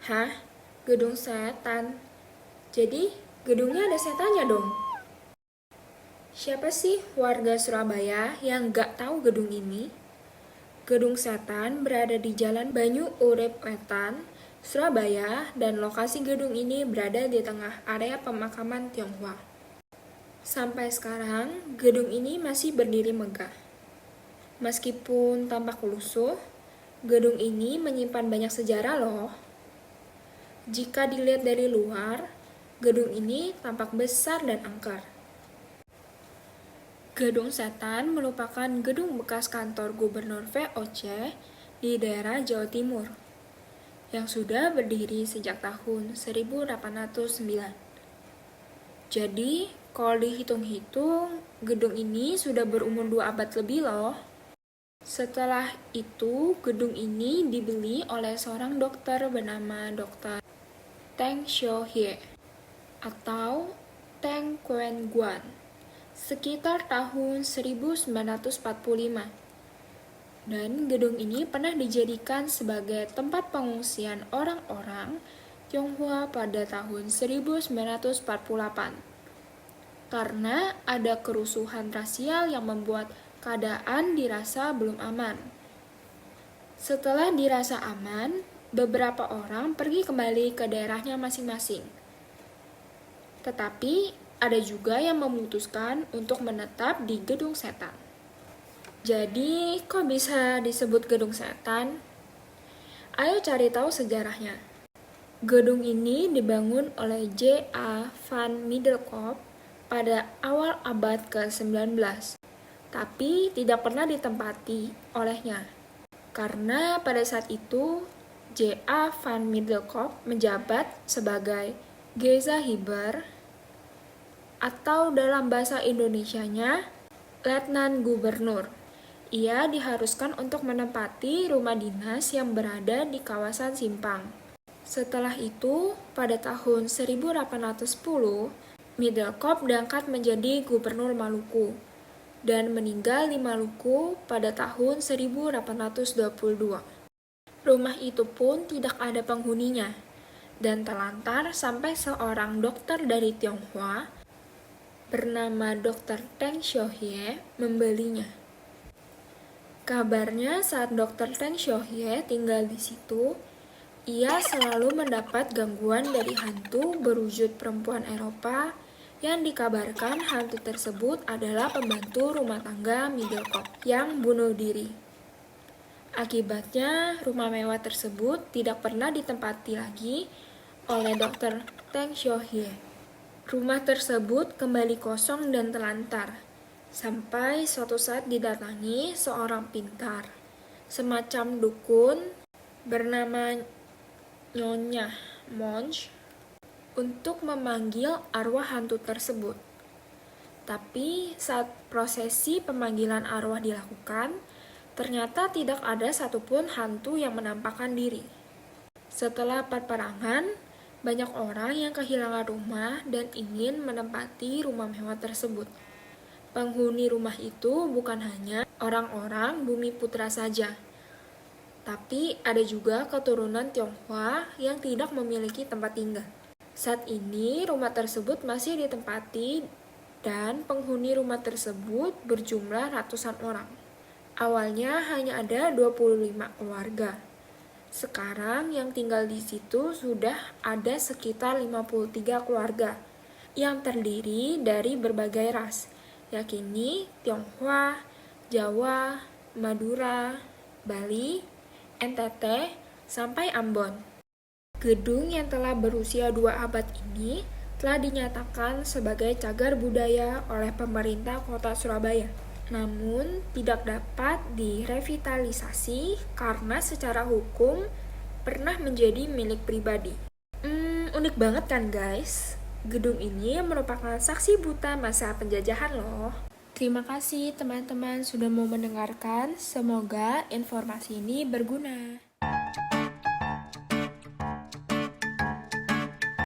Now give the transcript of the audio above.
Hah? Gedung setan? Jadi, gedungnya ada setannya dong? Siapa sih warga Surabaya yang gak tahu gedung ini? Gedung setan berada di Jalan Banyu Urip Wetan, Surabaya, dan lokasi gedung ini berada di tengah area pemakaman Tionghoa. Sampai sekarang, gedung ini masih berdiri megah. Meskipun tampak lusuh, gedung ini menyimpan banyak sejarah loh. Jika dilihat dari luar, gedung ini tampak besar dan angker. Gedung Setan merupakan gedung bekas kantor Gubernur VOC di daerah Jawa Timur yang sudah berdiri sejak tahun 1809. Jadi, kalau dihitung-hitung, gedung ini sudah berumur 2 abad lebih loh. Setelah itu, gedung ini dibeli oleh seorang dokter bernama Dr. Teng Xiaohie atau Teng Kuen Guan sekitar tahun 1945. Dan gedung ini pernah dijadikan sebagai tempat pengungsian orang-orang Tionghoa pada tahun 1948. Karena ada kerusuhan rasial yang membuat keadaan dirasa belum aman. Setelah dirasa aman, beberapa orang pergi kembali ke daerahnya masing-masing. Tetapi ada juga yang memutuskan untuk menetap di Gedung Setan. Jadi, kok bisa disebut Gedung Setan? Ayo cari tahu sejarahnya. Gedung ini dibangun oleh J.A. van Middelkoop pada awal abad ke-19, tapi tidak pernah ditempati olehnya. Karena pada saat itu, J.A. van Middelkoop menjabat sebagai Gezaghebber atau dalam bahasa Indonesianya, Letnan Gubernur. Ia diharuskan untuk menempati rumah dinas yang berada di kawasan Simpang. Setelah itu, pada tahun 1810, Middelkoop diangkat menjadi Gubernur Maluku dan meninggal di Maluku pada tahun 1822. Rumah itu pun tidak ada penghuninya dan terlantar sampai seorang dokter dari Tionghoa bernama Dr. Teng Xiaohie membelinya. Kabarnya saat Dr. Teng Xiaohie tinggal di situ, ia selalu mendapat gangguan dari hantu berwujud perempuan Eropa yang dikabarkan hantu tersebut adalah pembantu rumah tangga Middelkoop yang bunuh diri. Akibatnya, rumah mewah tersebut tidak pernah ditempati lagi oleh Dr. Teng Xiaohie. Rumah tersebut kembali kosong dan terlantar, sampai suatu saat didatangi seorang pintar, semacam dukun bernama Nyonya Monch, untuk memanggil arwah hantu tersebut. Tapi saat prosesi pemanggilan arwah dilakukan, ternyata tidak ada satupun hantu yang menampakkan diri. Setelah peperangan, banyak orang yang kehilangan rumah dan ingin menempati rumah mewah tersebut. Penghuni rumah itu bukan hanya orang-orang Bumi Putra saja, tapi ada juga keturunan Tionghoa yang tidak memiliki tempat tinggal. Saat ini rumah tersebut masih ditempati dan penghuni rumah tersebut berjumlah ratusan orang. Awalnya hanya ada 25 keluarga. Sekarang yang tinggal di situ sudah ada sekitar 53 keluarga yang terdiri dari berbagai ras, yakni Tionghoa, Jawa, Madura, Bali, NTT, sampai Ambon. Gedung yang telah berusia 2 abad ini telah dinyatakan sebagai cagar budaya oleh pemerintah kota Surabaya. Namun, tidak dapat direvitalisasi karena secara hukum pernah menjadi milik pribadi. Unik banget kan guys? Gedung ini merupakan saksi buta masa penjajahan loh. Terima kasih teman-teman sudah mau mendengarkan. Semoga informasi ini berguna.